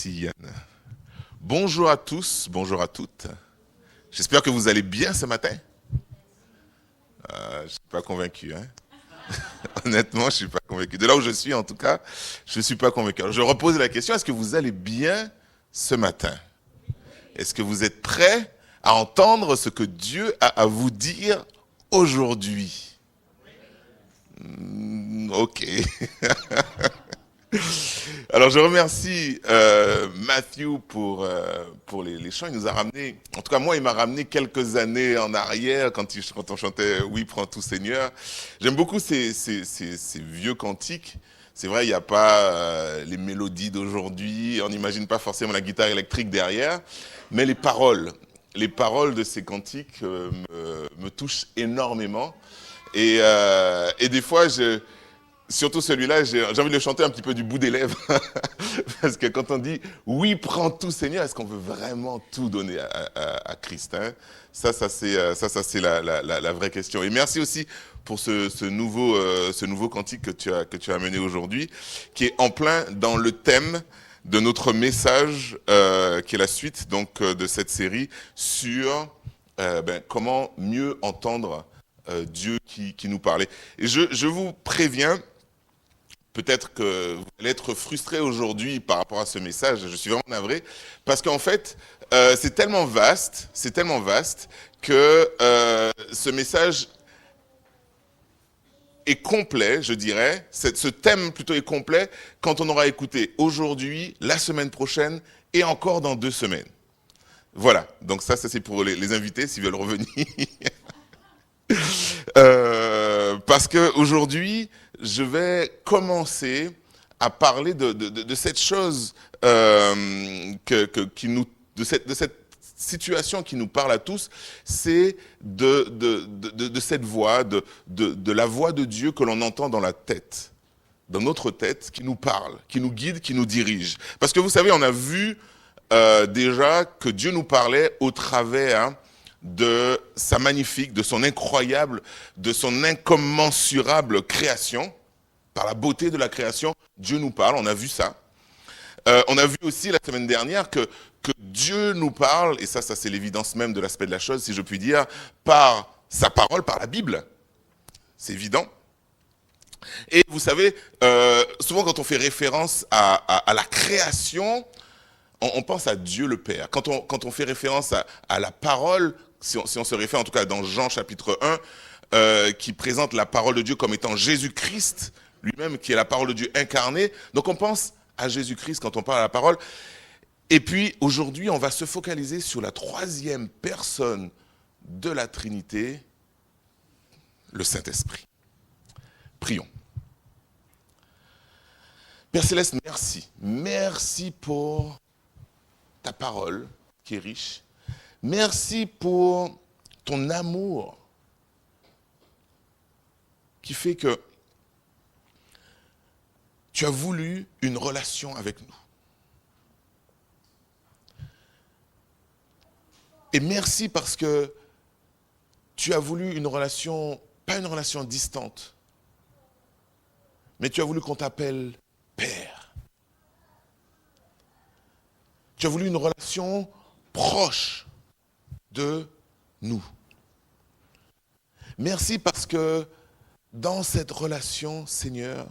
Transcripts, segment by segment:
Merci Yann. Bonjour à tous, bonjour à toutes. J'espère que vous allez bien ce matin. Je ne suis pas convaincu. Honnêtement, je ne suis pas convaincu. De là où je suis, en tout cas, je ne suis pas convaincu. Alors, je repose la question, est-ce que vous allez bien ce matin? Est-ce que vous êtes prêts à entendre ce que Dieu a à vous dire aujourd'hui? Ok. Alors je remercie Matthew pour les chants. Il nous a ramené, en tout cas moi il m'a ramené quelques années en arrière quand on chantait Oui prends tout Seigneur. J'aime beaucoup ces vieux cantiques. C'est vrai, il n'y a pas les mélodies d'aujourd'hui, on n'imagine pas forcément la guitare électrique derrière, mais les paroles de ces cantiques me touchent énormément. Et des fois, surtout celui-là, j'ai envie de le chanter un petit peu du bout des lèvres. Parce que quand on dit « Oui, prends tout Seigneur », est-ce qu'on veut vraiment tout donner à Christ, hein? Ça c'est la vraie question. Et merci aussi pour ce nouveau cantique que tu as amené aujourd'hui, qui est en plein dans le thème de notre message, qui est la suite donc, de cette série sur comment mieux entendre Dieu qui nous parlait. Et je vous préviens, peut-être que vous allez être frustré aujourd'hui par rapport à ce message, je suis vraiment navré, parce qu'en fait, c'est tellement vaste que ce message est complet, je dirais, ce thème plutôt est complet quand on aura écouté aujourd'hui, la semaine prochaine et encore dans 2 semaines. Voilà, donc ça c'est pour les invités s'ils veulent revenir. Parce qu'aujourd'hui, je vais commencer à parler de cette chose, de cette situation qui nous parle à tous, c'est de cette voix, de la voix de Dieu que l'on entend dans la tête, dans notre tête, qui nous parle, qui nous guide, qui nous dirige. Parce que vous savez, on a vu déjà que Dieu nous parlait au travers de sa magnifique, de son incroyable, de son incommensurable création. Par la beauté de la création, Dieu nous parle, on a vu ça. On a vu aussi la semaine dernière que Dieu nous parle, et ça c'est l'évidence même de l'aspect de la chose, si je puis dire, par sa parole, par la Bible. C'est évident. Et vous savez, souvent quand on fait référence à la création, on pense à Dieu le Père. Quand on fait référence à la parole, si on se réfère en tout cas dans Jean chapitre 1, qui présente la parole de Dieu comme étant Jésus-Christ, lui-même qui est la parole de Dieu incarnée. Donc on pense à Jésus-Christ quand on parle à la parole. Et puis aujourd'hui, on va se focaliser sur la 3e personne de la Trinité, le Saint-Esprit. Prions. Père Céleste, merci. Merci pour ta parole qui est riche. Merci pour ton amour qui fait que tu as voulu une relation avec nous. Et merci parce que tu as voulu une relation, pas une relation distante, mais tu as voulu qu'on t'appelle Père. Tu as voulu une relation proche de nous. Merci parce que dans cette relation, Seigneur,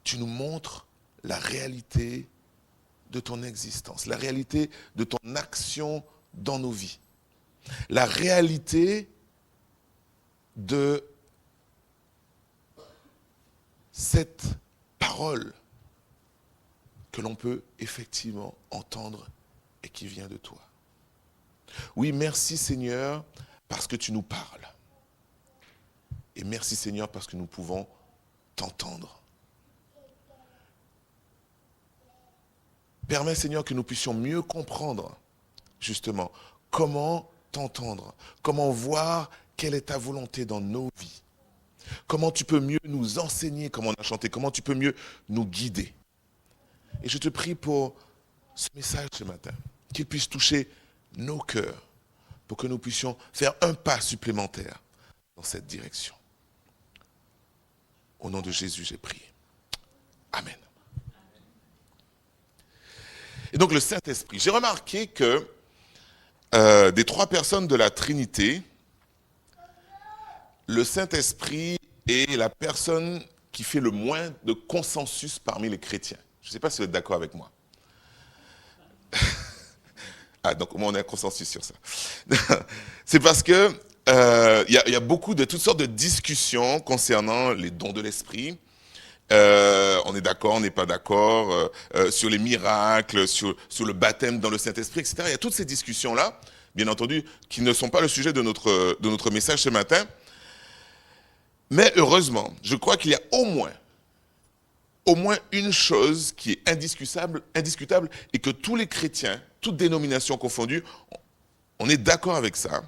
tu nous montres la réalité de ton existence, la réalité de ton action dans nos vies, la réalité de cette parole que l'on peut effectivement entendre et qui vient de toi. Oui, merci Seigneur parce que tu nous parles. Et merci Seigneur parce que nous pouvons t'entendre. Permets Seigneur que nous puissions mieux comprendre justement comment t'entendre, comment voir quelle est ta volonté dans nos vies. Comment tu peux mieux nous enseigner comme on a chanté, comment tu peux mieux nous guider. Et je te prie pour ce message ce matin, qu'il puisse toucher nos cœurs, pour que nous puissions faire un pas supplémentaire dans cette direction. Au nom de Jésus, j'ai prié. Amen. Et donc le Saint-Esprit. J'ai remarqué que des trois personnes de la Trinité, le Saint-Esprit est la personne qui fait le moins de consensus parmi les chrétiens. Je ne sais pas si vous êtes d'accord avec moi. Ah, donc au moins on a un consensus sur ça. C'est parce que y a beaucoup de toutes sortes de discussions concernant les dons de l'esprit. On est d'accord, on n'est pas d'accord, sur les miracles, sur le baptême dans le Saint-Esprit, etc. Il y a toutes ces discussions-là, bien entendu, qui ne sont pas le sujet de notre message ce matin. Mais heureusement, je crois qu'il y a au moins une chose qui est indiscutable, et que tous les chrétiens, toutes dénominations confondues, on est d'accord avec ça.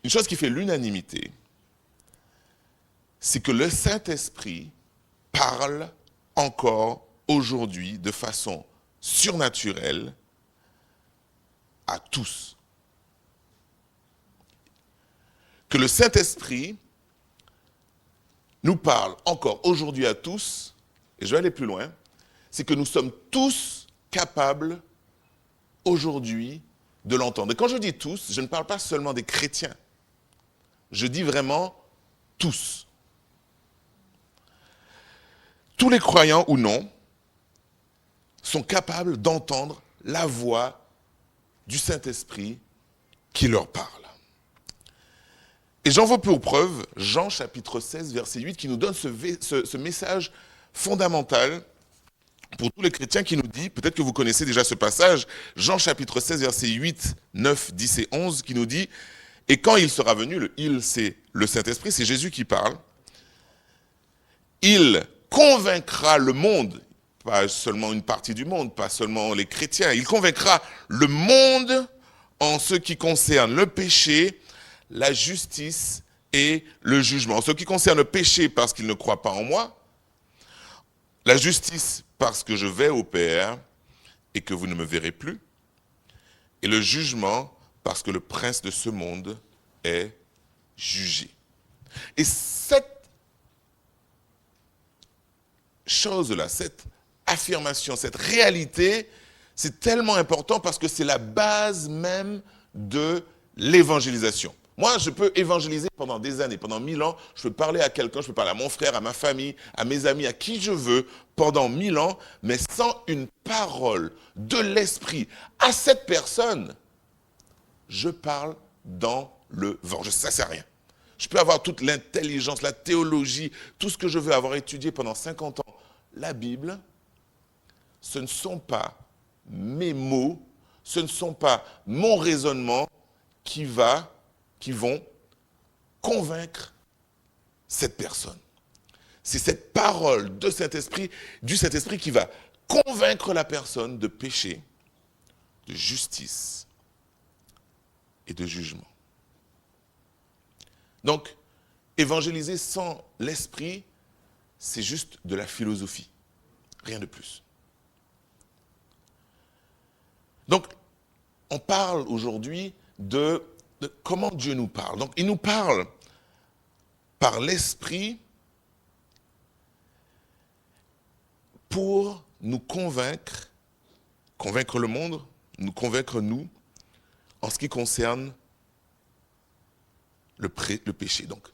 Une chose qui fait l'unanimité, c'est que le Saint-Esprit parle encore aujourd'hui de façon surnaturelle à tous. Que le Saint-Esprit nous parle encore aujourd'hui à tous, et je vais aller plus loin, c'est que nous sommes tous capables aujourd'hui de l'entendre. Et quand je dis tous, je ne parle pas seulement des chrétiens. Je dis vraiment tous. Tous les croyants ou non sont capables d'entendre la voix du Saint-Esprit qui leur parle. Et j'en veux pour preuve Jean chapitre 16, verset 8, qui nous donne ce message fondamental pour tous les chrétiens, qui nous dit, peut-être que vous connaissez déjà ce passage, Jean chapitre 16, verset 8, 9, 10 et 11, qui nous dit, « Et quand il sera venu, le « il » c'est le Saint-Esprit, c'est Jésus qui parle, « il convaincra le monde », pas seulement une partie du monde, pas seulement les chrétiens, il convaincra le monde en ce qui concerne le péché, la justice et le jugement. En ce qui concerne le péché, parce qu'il ne croit pas en moi, la justice, parce que je vais au Père et que vous ne me verrez plus, et le jugement, parce que le prince de ce monde est jugé. Et cette chose-là, cette affirmation, cette réalité, c'est tellement important parce que c'est la base même de l'évangélisation. Moi, je peux évangéliser pendant des années, pendant 1000 ans, je peux parler à quelqu'un, je peux parler à mon frère, à ma famille, à mes amis, à qui je veux, pendant 1000 ans, mais sans une parole de l'esprit à cette personne, je parle dans le vent. Ça ne sert à rien. Je peux avoir toute l'intelligence, la théologie, tout ce que je veux avoir étudié pendant 50 ans. La Bible, ce ne sont pas mes mots, ce ne sont pas mon raisonnement qui vont convaincre cette personne. C'est cette parole du Saint-Esprit qui va convaincre la personne de péché, de justice et de jugement. Donc, évangéliser sans l'Esprit, c'est juste de la philosophie, rien de plus. Donc, on parle aujourd'hui de comment Dieu nous parle. Donc, il nous parle par l'Esprit pour nous convaincre le monde, nous convaincre nous, en ce qui concerne le péché. Donc,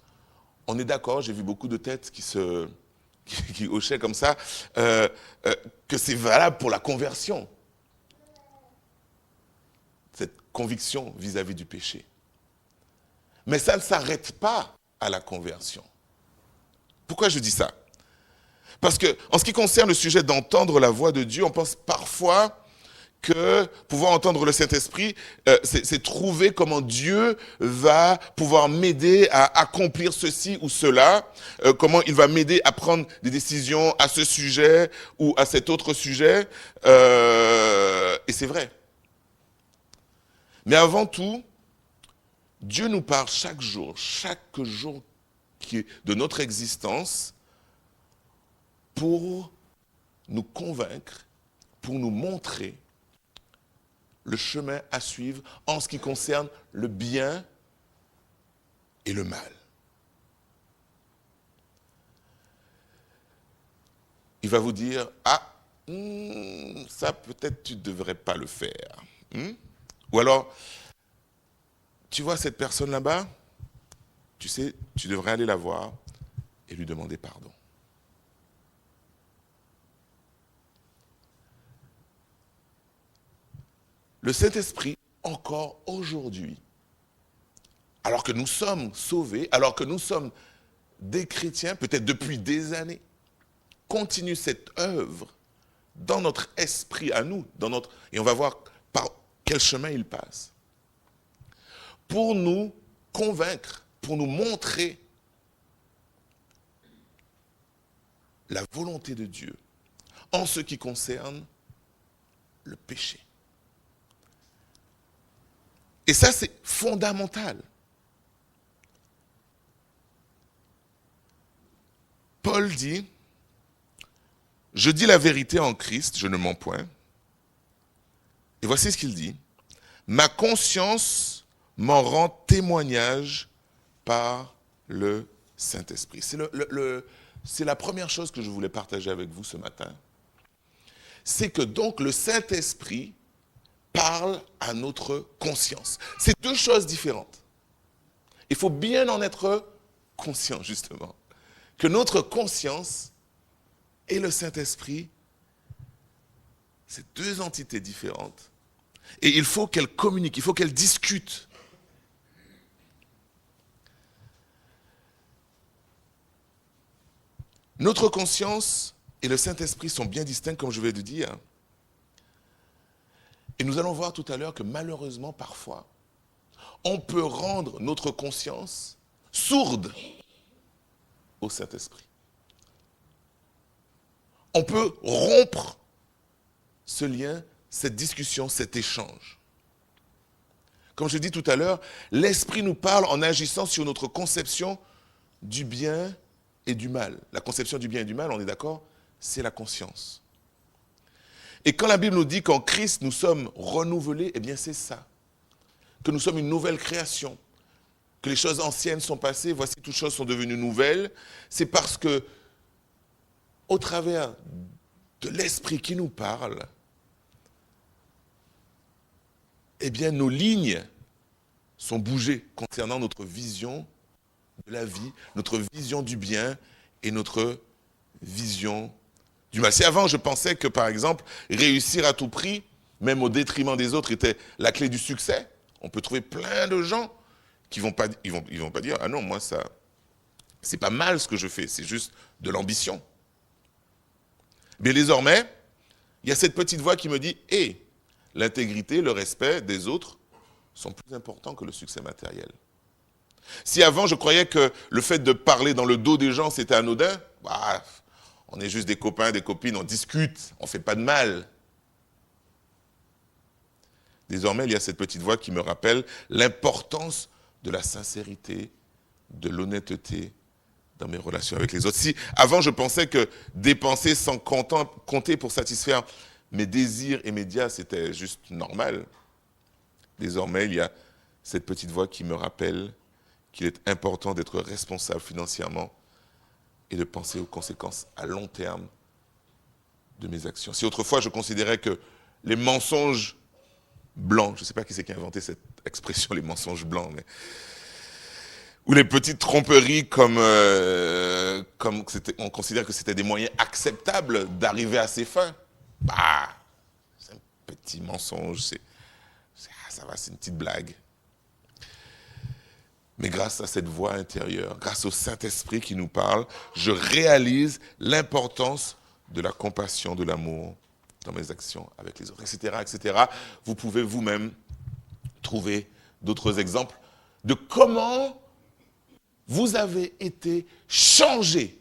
on est d'accord, j'ai vu beaucoup de têtes qui hochaient comme ça, que c'est valable pour la conversion. Cette conviction vis-à-vis du péché. Mais ça ne s'arrête pas à la conversion. Pourquoi je dis ça? Parce que, en ce qui concerne le sujet d'entendre la voix de Dieu, on pense parfois que pouvoir entendre le Saint-Esprit, c'est trouver comment Dieu va pouvoir m'aider à accomplir ceci ou cela, comment il va m'aider à prendre des décisions à ce sujet ou à cet autre sujet, et c'est vrai. Mais avant tout, Dieu nous parle chaque jour qui est de notre existence, pour nous convaincre, pour nous montrer le chemin à suivre en ce qui concerne le bien et le mal. Il va vous dire, ah, Ça peut-être tu ne devrais pas le faire. Hmm? Ou alors, tu vois cette personne là-bas, tu sais, tu devrais aller la voir et lui demander pardon. Le Saint-Esprit, encore aujourd'hui, alors que nous sommes sauvés, alors que nous sommes des chrétiens, peut-être depuis des années, continue cette œuvre dans notre esprit à nous, et on va voir par quel chemin il passe, pour nous convaincre, pour nous montrer la volonté de Dieu en ce qui concerne le péché. Et ça, c'est fondamental. Paul dit, je dis la vérité en Christ, je ne mens point. Et voici ce qu'il dit. Ma conscience m'en rend témoignage par le Saint-Esprit. C'est la première chose que je voulais partager avec vous ce matin. C'est que donc le Saint-Esprit parle à notre conscience. C'est deux choses différentes. Il faut bien en être conscient, justement. Que notre conscience et le Saint-Esprit, c'est deux entités différentes. Et il faut qu'elles communiquent, il faut qu'elles discutent. Notre conscience et le Saint-Esprit sont bien distincts, comme je vais le dire. Et nous allons voir tout à l'heure que malheureusement, parfois, on peut rendre notre conscience sourde au Saint-Esprit. On peut rompre ce lien, cette discussion, cet échange. Comme je dis tout à l'heure, l'Esprit nous parle en agissant sur notre conception du bien et du mal. La conception du bien et du mal, on est d'accord, c'est la conscience. Et quand la Bible nous dit qu'en Christ nous sommes renouvelés, eh bien c'est ça. Que nous sommes une nouvelle création. Que les choses anciennes sont passées, voici toutes choses sont devenues nouvelles. C'est parce que, au travers de l'Esprit qui nous parle, eh bien nos lignes sont bougées concernant notre vision de la vie, notre vision du bien et notre vision du mal. Si avant je pensais que par exemple réussir à tout prix, même au détriment des autres, était la clé du succès, on peut trouver plein de gens qui vont pas dire ah non moi ça c'est pas mal ce que je fais, c'est juste de l'ambition. Mais désormais, il y a cette petite voix qui me dit hé, l'intégrité, le respect des autres sont plus importants que le succès matériel. Si avant je croyais que le fait de parler dans le dos des gens c'était anodin, bah, on est juste des copains, des copines, on discute, on ne fait pas de mal. Désormais, il y a cette petite voix qui me rappelle l'importance de la sincérité, de l'honnêteté dans mes relations avec les autres. Si avant je pensais que dépenser sans compter pour satisfaire mes désirs immédiats, c'était juste normal, désormais, il y a cette petite voix qui me rappelle qu'il est important d'être responsable financièrement et de penser aux conséquences à long terme de mes actions. Si autrefois je considérais que les mensonges blancs, je ne sais pas qui c'est qui a inventé cette expression, les mensonges blancs, mais ou les petites tromperies comme on considère que c'était des moyens acceptables d'arriver à ses fins. Bah, c'est un petit mensonge, ça va, c'est une petite blague. Mais grâce à cette voix intérieure, grâce au Saint-Esprit qui nous parle, je réalise l'importance de la compassion, de l'amour dans mes actions avec les autres, etc., etc. Vous pouvez vous-même trouver d'autres exemples de comment vous avez été changé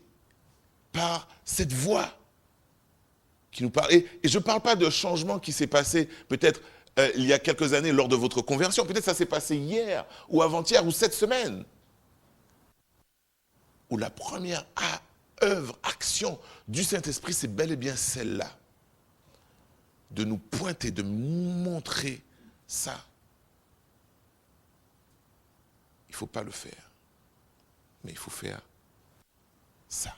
par cette voix qui nous parle. Et je ne parle pas de changement qui s'est passé peut-être il y a quelques années lors de votre conversion. Peut-être ça s'est passé hier ou avant-hier ou cette semaine. Où la première œuvre, action du Saint-Esprit, c'est bel et bien celle-là. De nous pointer, de montrer ça. Il ne faut pas le faire. Mais il faut faire ça.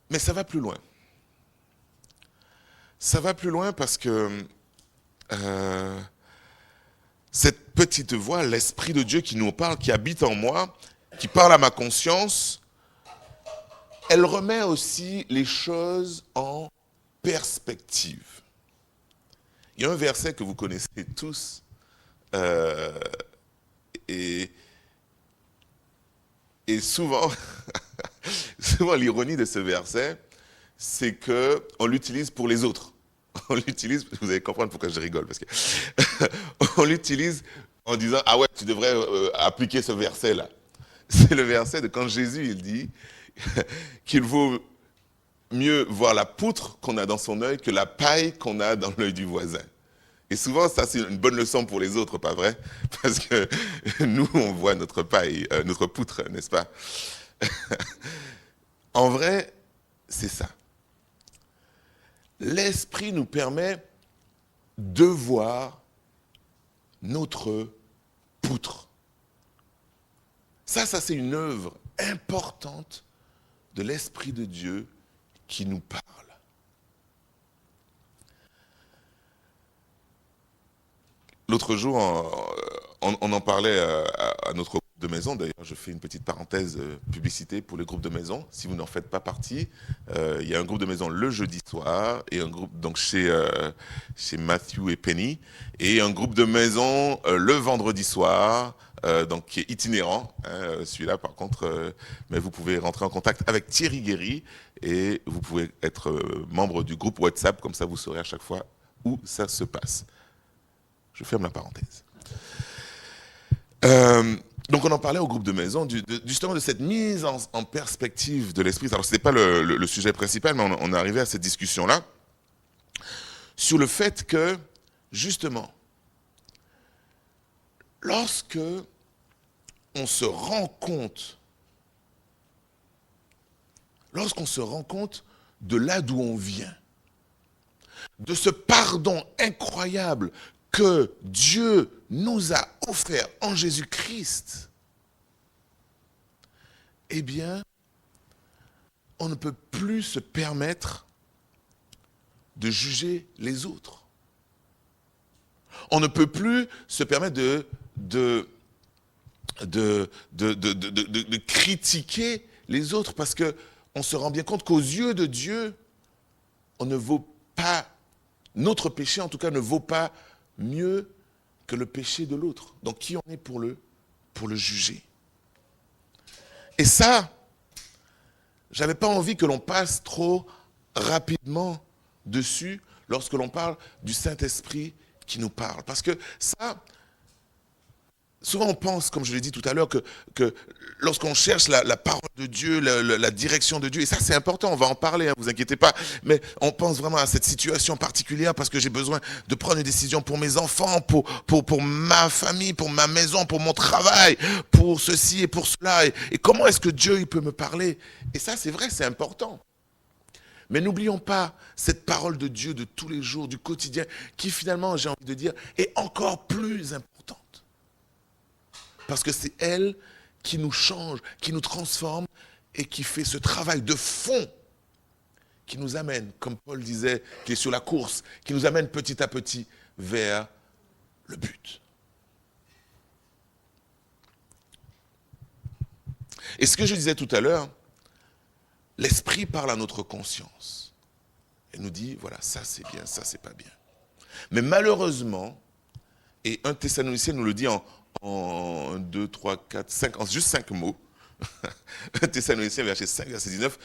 Mais ça va plus loin. Ça va plus loin parce que cette petite voix, l'Esprit de Dieu qui nous parle, qui habite en moi, qui parle à ma conscience, elle remet aussi les choses en perspective. Il y a un verset que vous connaissez tous, et souvent, souvent l'ironie de ce verset, c'est qu'on l'utilise pour les autres. On l'utilise, vous allez comprendre pourquoi je rigole, parce que on l'utilise en disant, ah ouais, tu devrais appliquer ce verset-là. C'est le verset de quand Jésus, il dit qu'il vaut mieux voir la poutre qu'on a dans son œil que la paille qu'on a dans l'œil du voisin. Et souvent, ça, c'est une bonne leçon pour les autres, pas vrai? Parce que nous, on voit notre paille, notre poutre, n'est-ce pas? En vrai, c'est ça. L'Esprit nous permet de voir notre poutre. Ça, c'est une œuvre importante de l'Esprit de Dieu qui nous parle. L'autre jour, on en parlait à notre groupe de maison. D'ailleurs, je fais une petite parenthèse publicité pour les groupes de maison. Si vous n'en faites pas partie, il y a un groupe de maison le jeudi soir et un groupe donc chez Matthew et Penny et un groupe de maison le vendredi soir. Donc qui est itinérant, hein, celui-là par contre, mais vous pouvez rentrer en contact avec Thierry Guéry et vous pouvez être membre du groupe WhatsApp, comme ça vous saurez à chaque fois où ça se passe. Je ferme la parenthèse. Donc on en parlait au groupe de maison, justement de cette mise en perspective de l'esprit. Alors ce n'est pas le sujet principal, mais on est arrivé à cette discussion-là, sur le fait que, justement, lorsque on se rend compte, lorsqu'on se rend compte de là d'où on vient, de ce pardon incroyable que Dieu nous a offert en Jésus-Christ, eh bien, on ne peut plus se permettre de juger les autres. On ne peut plus se permettre de critiquer les autres parce qu'on se rend bien compte qu'aux yeux de Dieu, on ne vaut pas, notre péché en tout cas ne vaut pas mieux que le péché de l'autre. Donc qui on est pour le juger? Et ça, j'avais pas envie que l'on passe trop rapidement dessus lorsque l'on parle du Saint-Esprit qui nous parle. Parce que ça, souvent on pense, comme je l'ai dit tout à l'heure, que lorsqu'on cherche la parole de Dieu, la direction de Dieu, et ça c'est important, on va en parler, hein, vous inquiétez pas, mais on pense vraiment à cette situation particulière parce que j'ai besoin de prendre une décision pour mes enfants, pour ma famille, pour ma maison, pour mon travail, pour ceci et pour cela, et comment est-ce que Dieu il peut me parler? Et ça c'est vrai, c'est important. Mais n'oublions pas cette parole de Dieu de tous les jours, du quotidien, qui finalement, j'ai envie de dire, est encore plus importante. Parce que c'est elle qui nous change, qui nous transforme et qui fait ce travail de fond qui nous amène, comme Paul disait, qui est sur la course, qui nous amène petit à petit vers le but. Et ce que je disais tout à l'heure, l'Esprit parle à notre conscience et nous dit, voilà, ça c'est bien, ça c'est pas bien. Mais malheureusement, et 1 Thessaloniciens nous le dit en 1, 2, 3, 4, 5, en juste 5 mots. Thessaloniciens, verset 5, verset 19,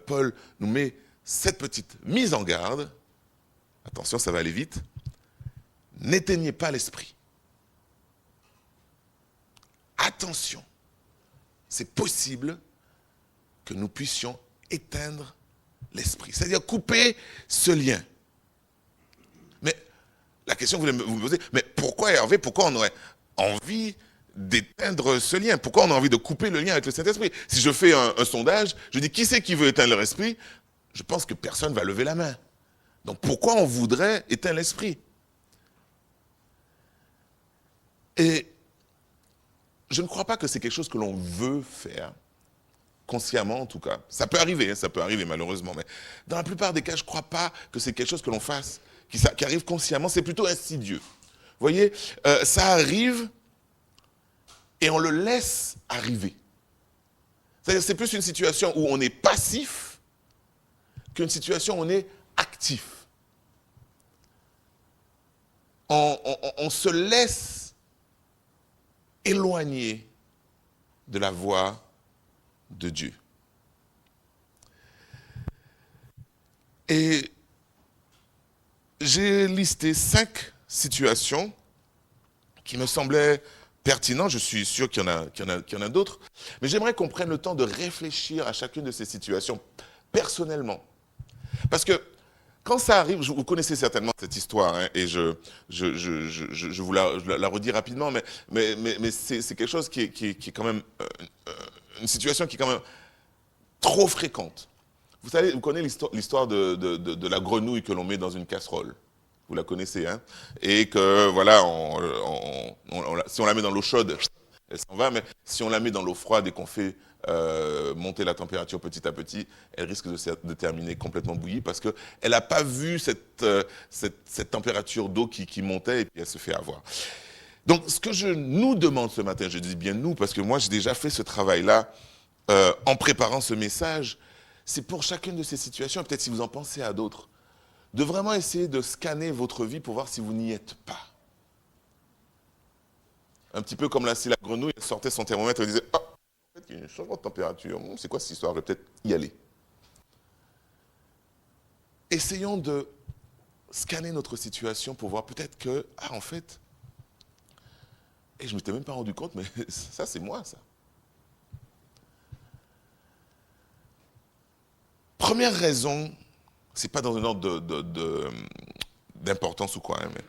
Paul nous met cette petite mise en garde. Attention, ça va aller vite. N'éteignez pas l'esprit. Attention, c'est possible que nous puissions éteindre l'esprit. C'est-à-dire couper ce lien. Mais la question que vous me posez, mais pourquoi Hervé, pourquoi on aurait envie d'éteindre ce lien? Pourquoi on a envie de couper le lien avec le Saint-Esprit? Si je fais un sondage, je dis qui c'est qui veut éteindre leur esprit? Je pense que personne ne va lever la main. Donc pourquoi on voudrait éteindre l'esprit? Et je ne crois pas que c'est quelque chose que l'on veut faire. consciemment en tout cas. Ça peut arriver, hein, ça peut arriver malheureusement, mais dans la plupart des cas, je ne crois pas que c'est quelque chose que l'on fasse, qui arrive consciemment, c'est plutôt insidieux. Vous voyez, ça arrive et on le laisse arriver. C'est-à-dire c'est plus une situation où on est passif qu'une situation où on est actif. On se laisse éloigner de la voie de Dieu. Et j'ai listé 5 situations qui me semblaient pertinentes. Je suis sûr qu'il y en a d'autres. Mais j'aimerais qu'on prenne le temps de réfléchir à chacune de ces situations personnellement. Parce que quand ça arrive, vous connaissez certainement cette histoire, hein, et je vous la redis rapidement, mais c'est quelque chose qui est quand même une situation qui est quand même trop fréquente. Vous savez, vous connaissez l'histoire de la grenouille que l'on met dans une casserole. Vous la connaissez, hein? Et que, voilà, si on la met dans l'eau chaude, elle s'en va, mais si on la met dans l'eau froide et qu'on fait monter la température petit à petit, elle risque de terminer complètement bouillie parce qu'elle n'a pas vu cette température d'eau qui montait et puis elle se fait avoir. Donc, ce que je nous demande ce matin, je dis bien nous, parce que moi, j'ai déjà fait ce travail-là en préparant ce message, c'est pour chacune de ces situations, peut-être si vous en pensez à d'autres, de vraiment essayer de scanner votre vie pour voir si vous n'y êtes pas. Un petit peu comme là, si la grenouille sortait son thermomètre et disait « Ah, en fait, il y a un changement de température, c'est quoi cette histoire, je vais peut-être y aller. » Essayons de scanner notre situation pour voir peut-être que, en fait, et je ne m'étais même pas rendu compte, mais ça, c'est moi, ça. Première raison, c'est pas dans un ordre d'importance ou quoi, hein, mais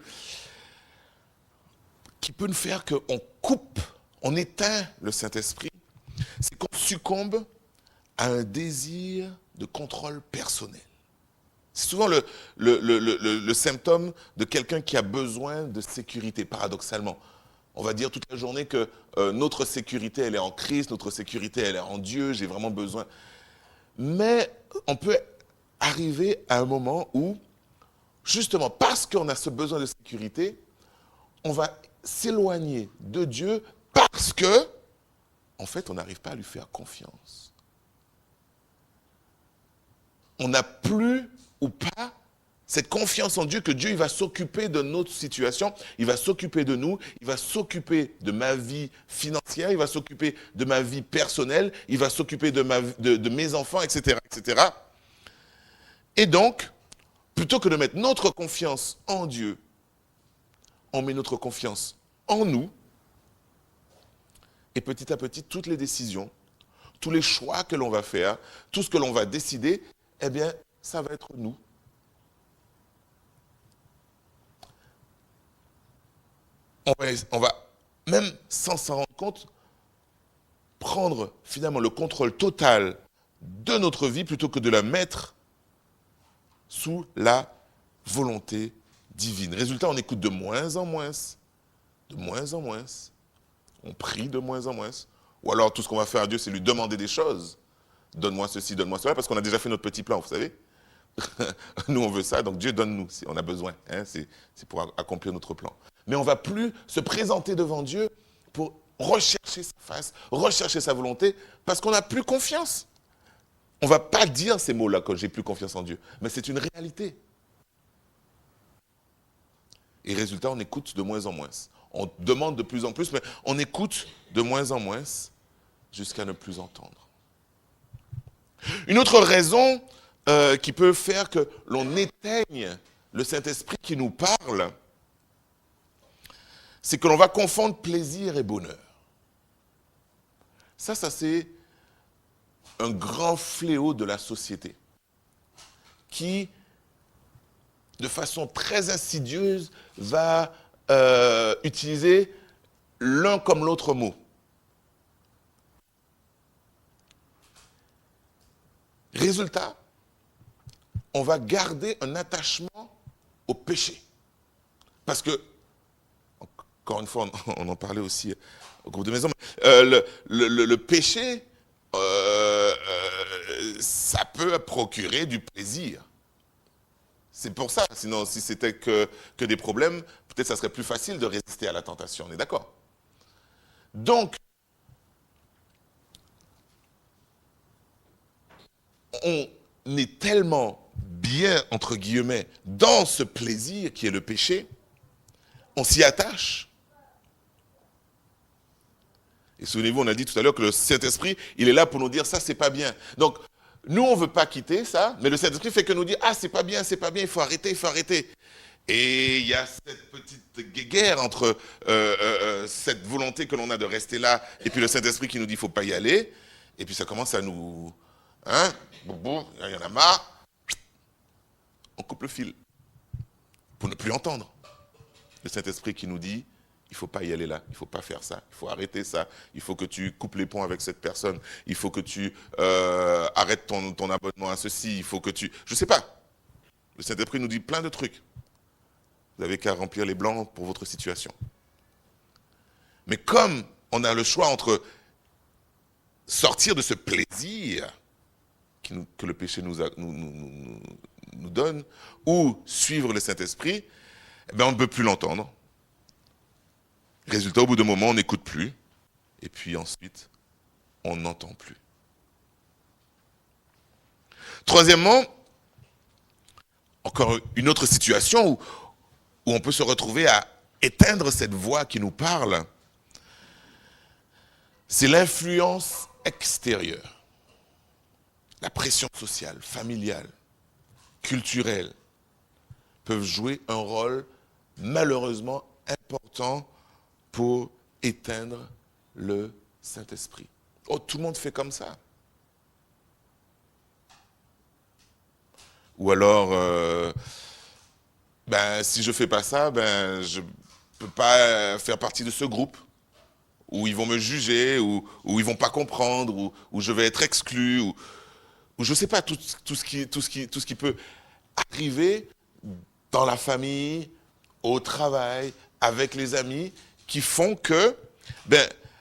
qui peut nous faire qu'on coupe, on éteint le Saint-Esprit, c'est qu'on succombe à un désir de contrôle personnel. C'est souvent le symptôme de quelqu'un qui a besoin de sécurité, paradoxalement. On va dire toute la journée que notre sécurité, elle est en Christ, notre sécurité, elle est en Dieu, j'ai vraiment besoin. Mais on peut arriver à un moment où, justement, parce qu'on a ce besoin de sécurité, on va s'éloigner de Dieu parce que, en fait, on n'arrive pas à lui faire confiance. On n'a plus ou pas cette confiance en Dieu que Dieu il va s'occuper de notre situation, il va s'occuper de nous, il va s'occuper de ma vie financière, il va s'occuper de ma vie personnelle, il va s'occuper de mes enfants, etc., etc. Et donc, plutôt que de mettre notre confiance en Dieu, on met notre confiance en nous, et petit à petit, toutes les décisions, tous les choix que l'on va faire, tout ce que l'on va décider, eh bien, ça va être nous. On va, même sans s'en rendre compte, prendre finalement le contrôle total de notre vie plutôt que de la mettre sous la volonté divine. Résultat, on écoute de moins en moins, on prie de moins en moins, ou alors tout ce qu'on va faire à Dieu, c'est lui demander des choses. Donne-moi ceci, donne-moi cela, parce qu'on a déjà fait notre petit plan, vous savez. Nous, on veut ça, donc Dieu donne-nous, si on a besoin. Hein, c'est pour accomplir notre plan. Mais on ne va plus se présenter devant Dieu pour rechercher sa face, rechercher sa volonté, parce qu'on n'a plus confiance. On ne va pas dire ces mots-là quand j'ai plus confiance en Dieu, mais c'est une réalité. Et résultat, on écoute de moins en moins. On demande de plus en plus, mais on écoute de moins en moins jusqu'à ne plus entendre. Une autre raison qui peut faire que l'on éteigne le Saint-Esprit qui nous parle, c'est que l'on va confondre plaisir et bonheur. Ça c'est un grand fléau de la société qui, de façon très insidieuse, va utiliser l'un comme l'autre mot. Résultat, on va garder un attachement au péché. Parce que, encore une fois, on en parlait aussi au groupe de maison, le péché ça peut procurer du plaisir. C'est pour ça, sinon si c'était que des problèmes, peut-être ça serait plus facile de résister à la tentation, on est d'accord? Donc, on est tellement bien, entre guillemets, dans ce plaisir qui est le péché, on s'y attache. Et souvenez-vous, on a dit tout à l'heure que le Saint-Esprit, il est là pour nous dire ça, c'est pas bien. Donc, nous, on ne veut pas quitter ça, mais le Saint-Esprit fait que nous dire ah, c'est pas bien, il faut arrêter, il faut arrêter. Et il y a cette petite guerre entre cette volonté que l'on a de rester là, et puis le Saint-Esprit qui nous dit il ne faut pas y aller. Et puis ça commence à nous... Hein, boum, il y en a marre. On coupe le fil pour ne plus entendre. Le Saint-Esprit qui nous dit il ne faut pas y aller là, il ne faut pas faire ça, il faut arrêter ça, il faut que tu coupes les ponts avec cette personne, il faut que tu arrêtes ton abonnement à ceci, il faut que tu... Je ne sais pas. Le Saint-Esprit nous dit plein de trucs. Vous n'avez qu'à remplir les blancs pour votre situation. Mais comme on a le choix entre sortir de ce plaisir que le péché nous donne, ou suivre le Saint-Esprit, eh bien on ne peut plus l'entendre. Résultat, au bout d'un moment, on n'écoute plus. Et puis ensuite, on n'entend plus. Troisièmement, encore une autre situation où on peut se retrouver à éteindre cette voix qui nous parle, c'est l'influence extérieure. La pression sociale, familiale, culturelle peuvent jouer un rôle malheureusement important pour éteindre le Saint-Esprit. Oh, tout le monde fait comme ça. Ou alors, si je ne fais pas ça, je ne peux pas faire partie de ce groupe, où ils vont me juger, où ils ne vont pas comprendre, où je vais être exclu, ou je ne sais pas, tout ce qui peut arriver dans la famille, au travail, avec les amis, qui font que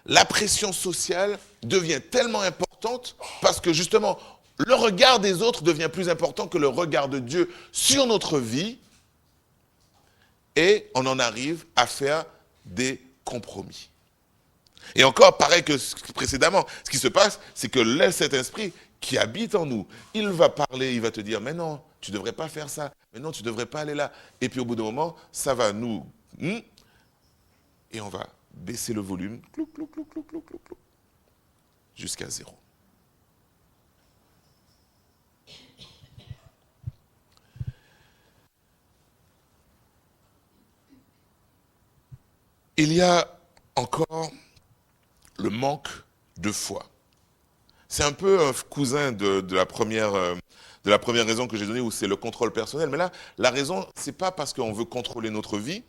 la pression sociale devient tellement importante parce que justement, le regard des autres devient plus important que le regard de Dieu sur notre vie et on en arrive à faire des compromis. Et encore, pareil que précédemment, ce qui se passe, c'est que le Saint-Esprit qui habite en nous, il va parler, il va te dire, mais non, tu ne devrais pas faire ça, mais non, tu ne devrais pas aller là. Et puis au bout d'un moment, ça va nous... et on va baisser le volume, clou, clou, clou, clou, clou, clou, clou, jusqu'à 0. Il y a encore le manque de foi. C'est un peu un cousin de la première raison que j'ai donnée, où c'est le contrôle personnel. Mais là, la raison, ce n'est pas parce qu'on veut contrôler notre vie,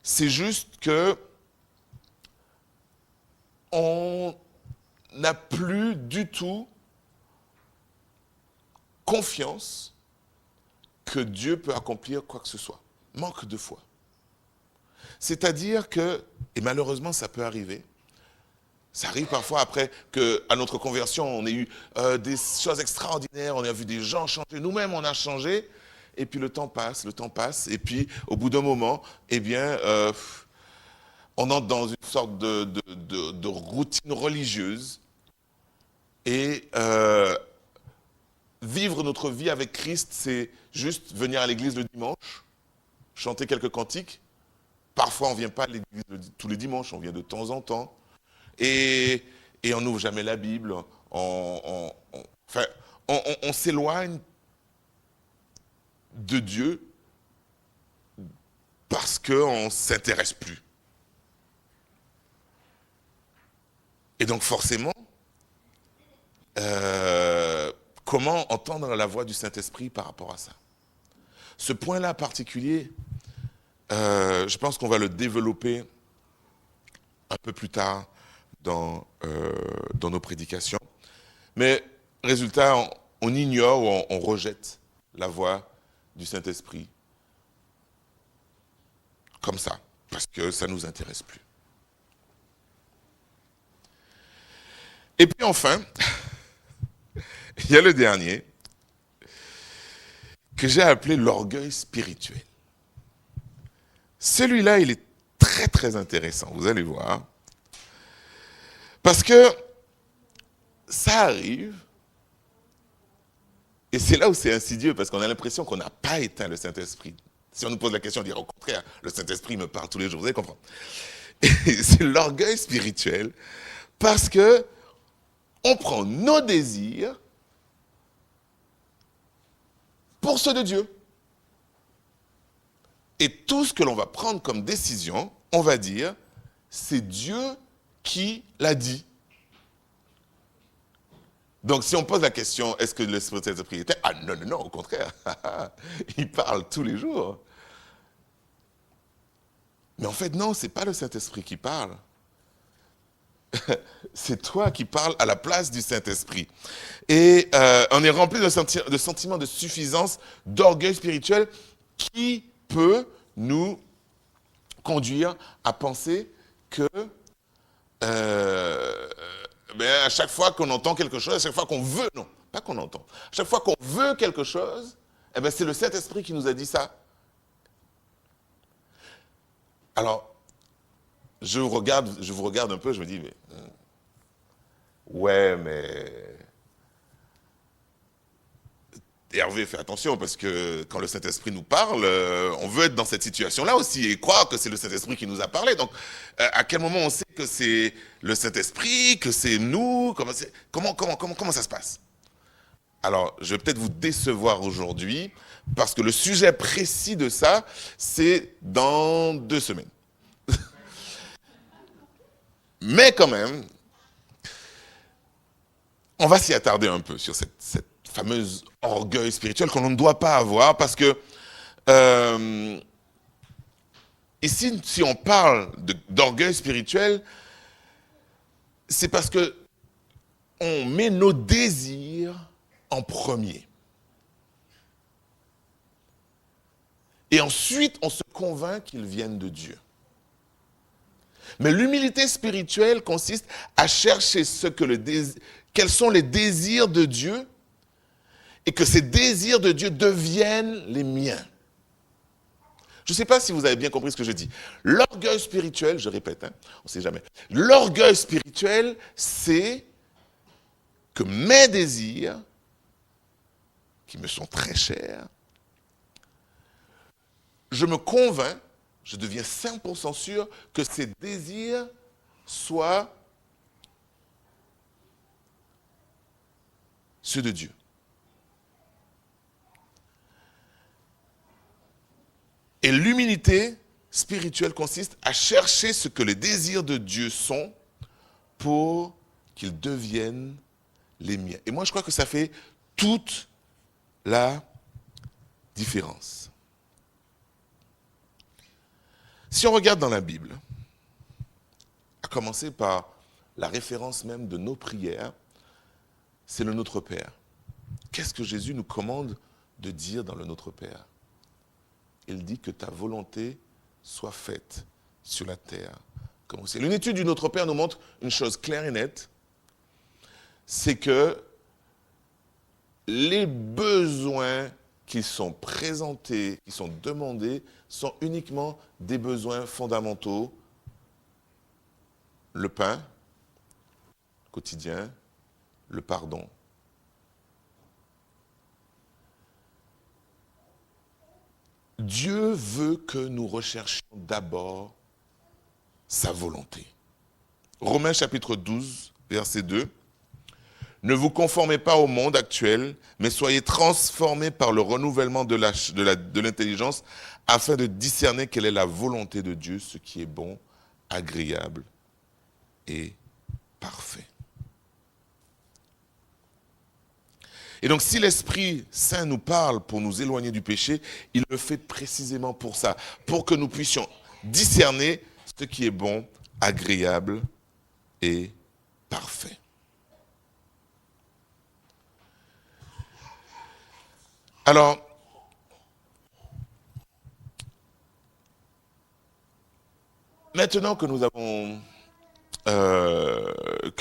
c'est juste que on n'a plus du tout confiance que Dieu peut accomplir quoi que ce soit. Manque de foi. C'est-à-dire que, et malheureusement ça peut arriver, ça arrive parfois après qu'à notre conversion, on ait eu des choses extraordinaires, on a vu des gens changer, nous-mêmes on a changé, et puis le temps passe, et puis au bout d'un moment, on entre dans une sorte de routine religieuse, et vivre notre vie avec Christ, c'est juste venir à l'église le dimanche, chanter quelques cantiques. Parfois, on ne vient pas à l'église tous les dimanches, on vient de temps en temps. Et on n'ouvre jamais la Bible. On s'éloigne de Dieu parce qu'on ne s'intéresse plus. Et donc forcément, comment entendre la voix du Saint-Esprit par rapport à ça? Ce point-là particulier, je pense qu'on va le développer un peu plus tard dans nos prédications. Mais résultat, on ignore ou on rejette la voix du Saint-Esprit comme ça, parce que ça ne nous intéresse plus. Et puis enfin, Il y a le dernier, que j'ai appelé l'orgueil spirituel. Celui-là, il est très très intéressant, vous allez voir. Parce que ça arrive, et c'est là où c'est insidieux, parce qu'on a l'impression qu'on n'a pas éteint le Saint-Esprit. Si on nous pose la question, on dirait au contraire, le Saint-Esprit me parle tous les jours, vous allez comprendre. Et c'est l'orgueil spirituel, parce que on prend nos désirs pour ceux de Dieu. Et tout ce que l'on va prendre comme décision, on va dire, c'est Dieu qui l'a dit. Donc si on pose la question, est-ce que le Saint-Esprit était? Ah non, non, non, au contraire. Il parle tous les jours. Mais en fait, non, ce n'est pas le Saint-Esprit qui parle. C'est toi qui parles à la place du Saint-Esprit. Et on est rempli de sentiments de suffisance, d'orgueil spirituel qui peut nous conduire à penser que à chaque fois qu'on entend quelque chose, à chaque fois qu'on veut, non, pas qu'on entend, à chaque fois qu'on veut quelque chose, c'est le Saint-Esprit qui nous a dit ça. Alors, je vous regarde un peu, je me dis, mais Hervé, fais attention, parce que quand le Saint-Esprit nous parle, on veut être dans cette situation-là aussi, et croire que c'est le Saint-Esprit qui nous a parlé. Donc, à quel moment on sait que c'est le Saint-Esprit, que c'est nous, comment ça se passe? Alors, je vais peut-être vous décevoir aujourd'hui, parce que le sujet précis de ça, c'est dans 2 semaines. Mais quand même, on va s'y attarder un peu sur cette fameuse orgueil spirituel qu'on ne doit pas avoir, parce que ici, si on parle d'orgueil spirituel, c'est parce que on met nos désirs en premier. Et ensuite, on se convainc qu'ils viennent de Dieu. Mais l'humilité spirituelle consiste à chercher quels sont les désirs de Dieu, et que ces désirs de Dieu deviennent les miens. Je ne sais pas si vous avez bien compris ce que je dis. L'orgueil spirituel, je répète, on ne sait jamais. L'orgueil spirituel, c'est que mes désirs, qui me sont très chers, je me convainc, je deviens 100% sûr que ces désirs soient ceux de Dieu. Et l'humilité spirituelle consiste à chercher ce que les désirs de Dieu sont pour qu'ils deviennent les miens. Et moi, je crois que ça fait toute la différence. Si on regarde dans la Bible, à commencer par la référence même de nos prières, c'est le Notre Père. Qu'est-ce que Jésus nous commande de dire dans le Notre Père? Il dit que ta volonté soit faite sur la terre comme au ciel. Une étude du Notre Père nous montre une chose claire et nette, c'est que les besoins qui sont présentés, qui sont demandés, sont uniquement des besoins fondamentaux. Le pain quotidien, le pardon. Dieu veut que nous recherchions d'abord sa volonté. Romains chapitre 12, verset 2. Ne vous conformez pas au monde actuel, mais soyez transformés par le renouvellement de l'intelligence afin de discerner quelle est la volonté de Dieu, ce qui est bon, agréable et parfait. Et donc, si l'Esprit Saint nous parle pour nous éloigner du péché, il le fait précisément pour ça, pour que nous puissions discerner ce qui est bon, agréable et parfait. Alors, maintenant que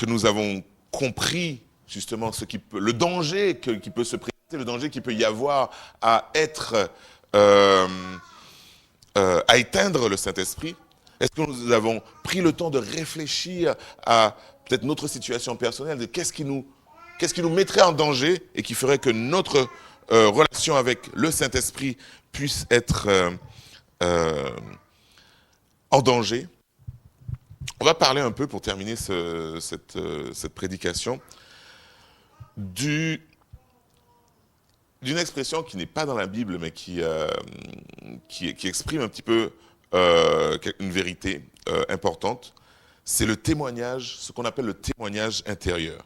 nous avons compris justement le danger qui peut se présenter, le danger qu'il peut y avoir à être, euh, à éteindre le Saint-Esprit? Est-ce que nous avons pris le temps de réfléchir à peut-être notre situation personnelle, de qu'est-ce qui nous mettrait en danger et qui ferait que notre relation avec le Saint-Esprit puisse être en danger? On va parler un peu, pour terminer cette prédication, d'une expression qui n'est pas dans la Bible, mais qui exprime un petit peu une vérité importante. C'est le témoignage, ce qu'on appelle le témoignage intérieur.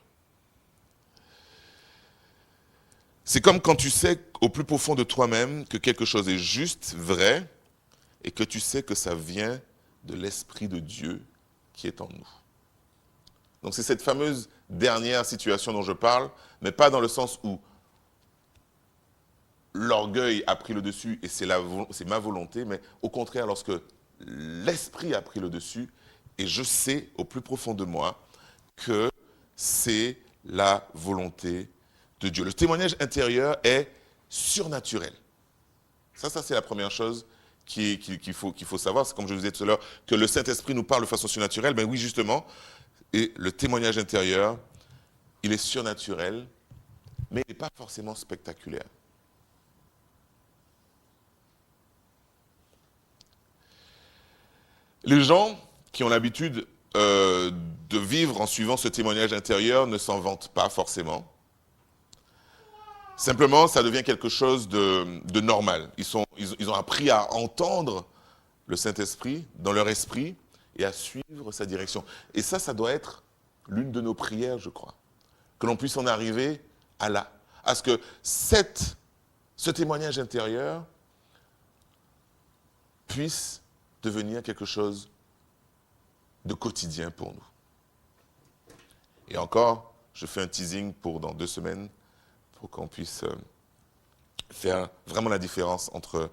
C'est comme quand tu sais au plus profond de toi-même que quelque chose est juste, vrai, et que tu sais que ça vient de l'Esprit de Dieu qui est en nous. Donc c'est cette fameuse dernière situation dont je parle, mais pas dans le sens où l'orgueil a pris le dessus et c'est ma volonté, mais au contraire, lorsque l'Esprit a pris le dessus et je sais au plus profond de moi que c'est la volonté de Dieu. Le témoignage intérieur est surnaturel. Ça c'est la première chose qu'il faut savoir. C'est comme je vous disais tout à l'heure, que le Saint-Esprit nous parle de façon surnaturelle. Ben oui, justement. Et le témoignage intérieur, il est surnaturel, mais il n'est pas forcément spectaculaire. Les gens qui ont l'habitude de vivre en suivant ce témoignage intérieur ne s'en vantent pas forcément. Simplement, ça devient quelque chose de normal. Ils ont appris à entendre le Saint-Esprit dans leur esprit et à suivre sa direction. Et ça doit être l'une de nos prières, je crois. Que l'on puisse en arriver à ce que ce témoignage intérieur puisse devenir quelque chose de quotidien pour nous. Et encore, je fais un teasing pour dans 2 semaines, pour qu'on puisse faire vraiment la différence entre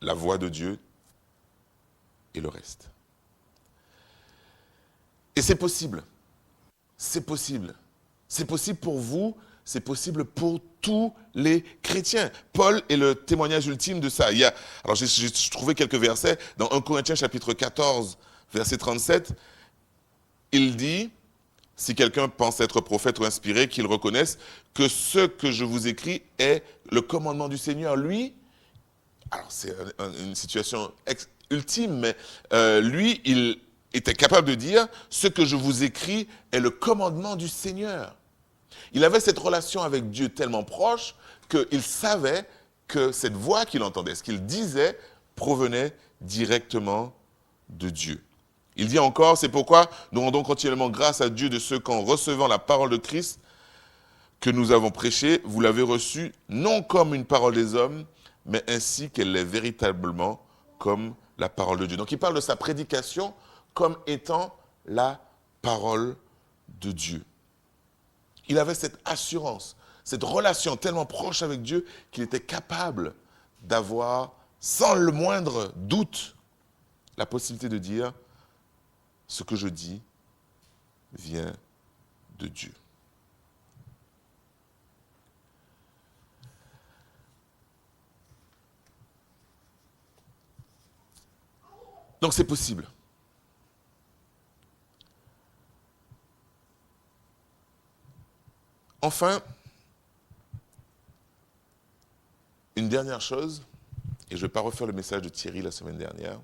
la voix de Dieu et le reste. Et c'est possible. C'est possible. C'est possible pour vous, c'est possible pour tous les chrétiens. Paul est le témoignage ultime de ça. Alors j'ai trouvé quelques versets. Dans 1 Corinthiens chapitre 14, verset 37, il dit, si quelqu'un pense être prophète ou inspiré, qu'il reconnaisse que ce que je vous écris est le commandement du Seigneur. Lui, alors c'est une situation ultime, mais lui, il était capable de dire, ce que je vous écris est le commandement du Seigneur. Il avait cette relation avec Dieu tellement proche qu'il savait que cette voix qu'il entendait, ce qu'il disait, provenait directement de Dieu. Il dit encore, c'est pourquoi nous rendons continuellement grâce à Dieu de ce qu'en recevant la parole de Christ que nous avons prêchée, vous l'avez reçue non comme une parole des hommes, mais ainsi qu'elle est véritablement comme la parole de Dieu. Donc il parle de sa prédication comme étant la parole de Dieu. Il avait cette assurance, cette relation tellement proche avec Dieu qu'il était capable d'avoir, sans le moindre doute, la possibilité de dire « ce que je dis vient de Dieu ». Donc c'est possible. Enfin, une dernière chose, et je ne vais pas refaire le message de Thierry la semaine dernière,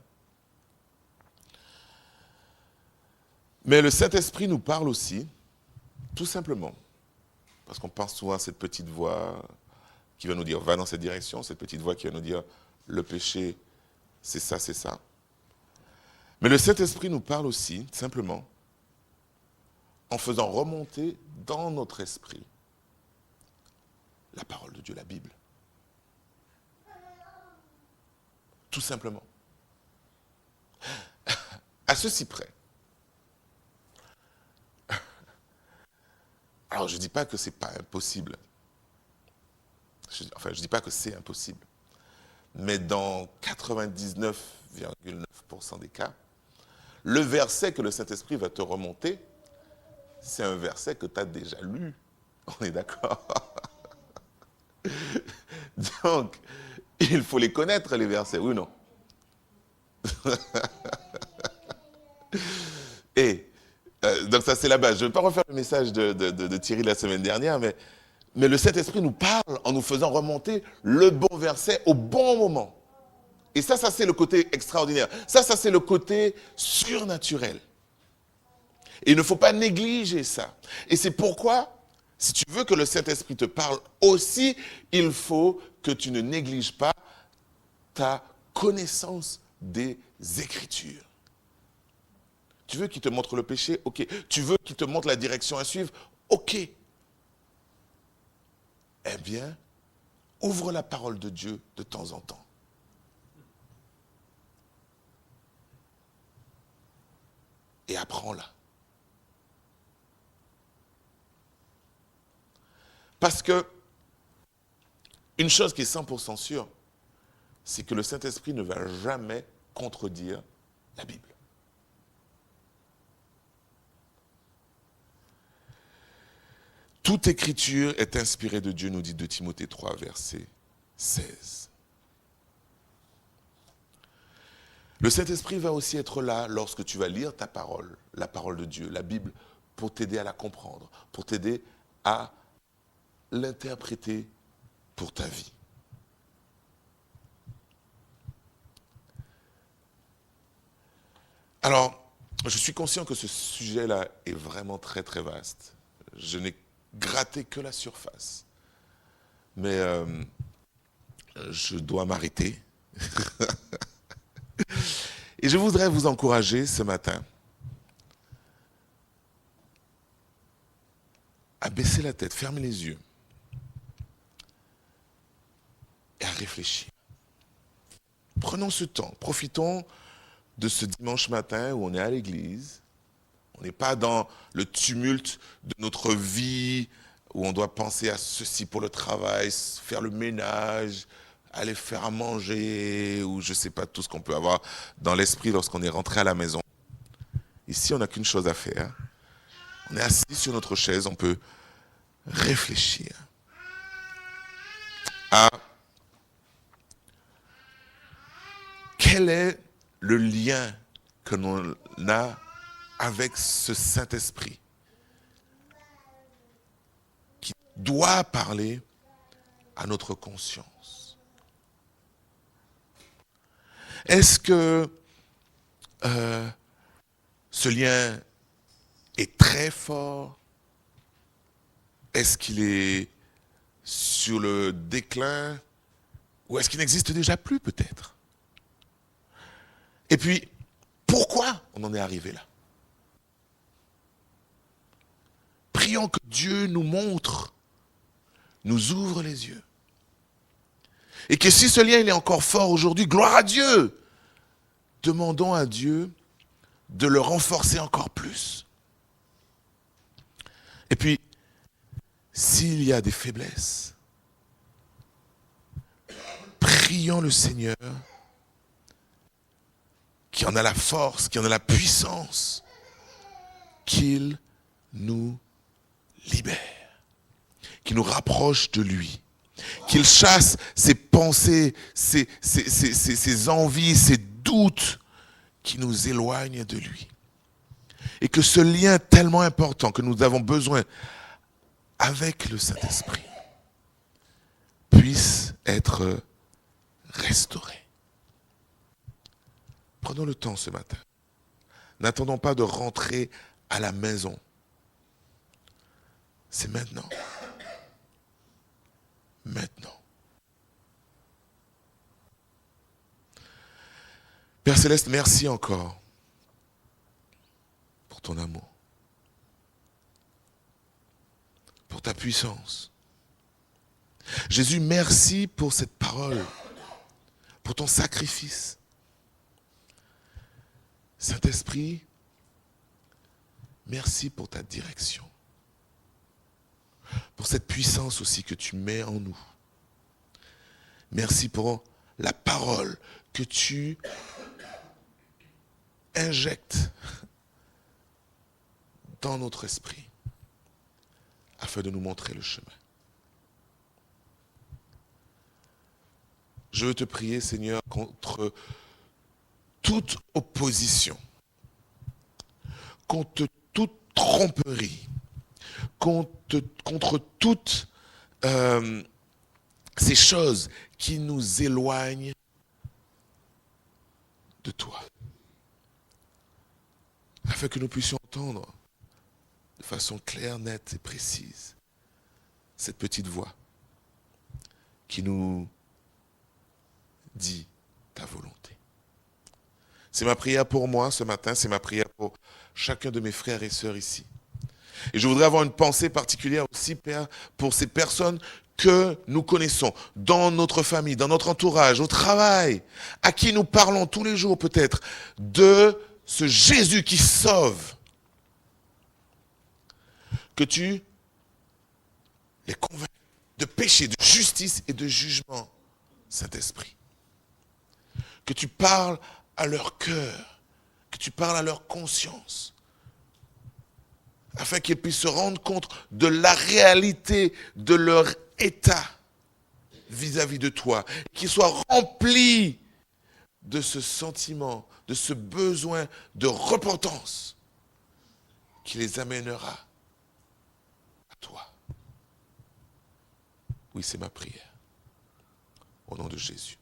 mais le Saint-Esprit nous parle aussi, tout simplement, parce qu'on pense souvent à cette petite voix qui va nous dire « va dans cette direction », cette petite voix qui va nous dire « le péché, c'est ça, c'est ça ». Mais le Saint-Esprit nous parle aussi, simplement, en faisant remonter dans notre esprit la parole de Dieu, la Bible. Tout simplement. À ceci près. Alors, je ne dis pas que ce n'est pas impossible. Je ne dis pas que c'est impossible. Mais dans 99,9% des cas, le verset que le Saint-Esprit va te remonter c'est un verset que tu as déjà lu. On est d'accord? Donc, il faut les connaître, les versets, oui ou non? Et donc ça, c'est la base. Je ne vais pas refaire le message de Thierry la semaine dernière, mais le Saint-Esprit nous parle en nous faisant remonter le bon verset au bon moment. Et ça c'est le côté extraordinaire. Ça c'est le côté surnaturel. Et il ne faut pas négliger ça. Et c'est pourquoi, si tu veux que le Saint-Esprit te parle aussi, il faut que tu ne négliges pas ta connaissance des Écritures. Tu veux qu'il te montre le péché? Ok. Tu veux qu'il te montre la direction à suivre? Ok. Eh bien, ouvre la parole de Dieu de temps en temps. Et apprends-la. Parce que, une chose qui est 100% sûre, c'est que le Saint-Esprit ne va jamais contredire la Bible. Toute écriture est inspirée de Dieu, nous dit 2 Timothée 3, verset 16. Le Saint-Esprit va aussi être là lorsque tu vas lire ta parole, la parole de Dieu, la Bible, pour t'aider à la comprendre, pour t'aider à l'interpréter pour ta vie. Alors, je suis conscient que ce sujet-là est vraiment très très vaste. Je n'ai gratté que la surface. Mais je dois m'arrêter. Et je voudrais vous encourager ce matin à baisser la tête, fermer les yeux et à réfléchir. Prenons ce temps, profitons de ce dimanche matin où on est à l'église. On n'est pas dans le tumulte de notre vie où on doit penser à ceci pour le travail, faire le ménage, aller faire à manger, ou je ne sais pas tout ce qu'on peut avoir dans l'esprit lorsqu'on est rentré à la maison. Ici, on n'a qu'une chose à faire. On est assis sur notre chaise, on peut réfléchir à quel est le lien que l'on a avec ce Saint-Esprit qui doit parler à notre conscience. Est-ce que ce lien est très fort? Est-ce qu'il est sur le déclin? Ou est-ce qu'il n'existe déjà plus peut-être? Et puis, pourquoi on en est arrivé là? Prions que Dieu nous montre, nous ouvre les yeux. Et que si ce lien il est encore fort aujourd'hui, gloire à Dieu. Demandons à Dieu de le renforcer encore plus. Et puis, s'il y a des faiblesses, prions le Seigneur qui en a la force, qui en a la puissance, qu'il nous libère, qu'il nous rapproche de lui, qu'il chasse ses pensées, ses envies, ses doutes qui nous éloignent de lui. Et que ce lien tellement important que nous avons besoin avec le Saint-Esprit puisse être restauré. Prenons le temps ce matin. N'attendons pas de rentrer à la maison. C'est maintenant. Maintenant. Père Céleste, merci encore pour ton amour, pour ta puissance. Jésus, merci pour cette parole, pour ton sacrifice. Saint-Esprit, merci pour ta direction, pour cette puissance aussi que tu mets en nous. Merci pour la parole que tu injectes dans notre esprit. afin de nous montrer le chemin. Je veux te prier, Seigneur, contre toute opposition, contre toute tromperie, contre toutes ces choses qui nous éloignent de toi, afin que nous puissions entendre de façon claire, nette et précise cette petite voix qui nous dit ta volonté. C'est ma prière pour moi ce matin, c'est ma prière pour chacun de mes frères et sœurs ici. Et je voudrais avoir une pensée particulière aussi, Père, pour ces personnes que nous connaissons dans notre famille, dans notre entourage, au travail, à qui nous parlons tous les jours peut-être de ce Jésus qui sauve. Que tu les convainques de péché, de justice et de jugement, Saint-Esprit. Que tu parles à leur cœur, que tu parles à leur conscience, afin qu'ils puissent se rendre compte de la réalité de leur état vis-à-vis de toi, qu'ils soient remplis de ce sentiment, de ce besoin de repentance qui les amènera à toi. Oui, c'est ma prière. Au nom de Jésus.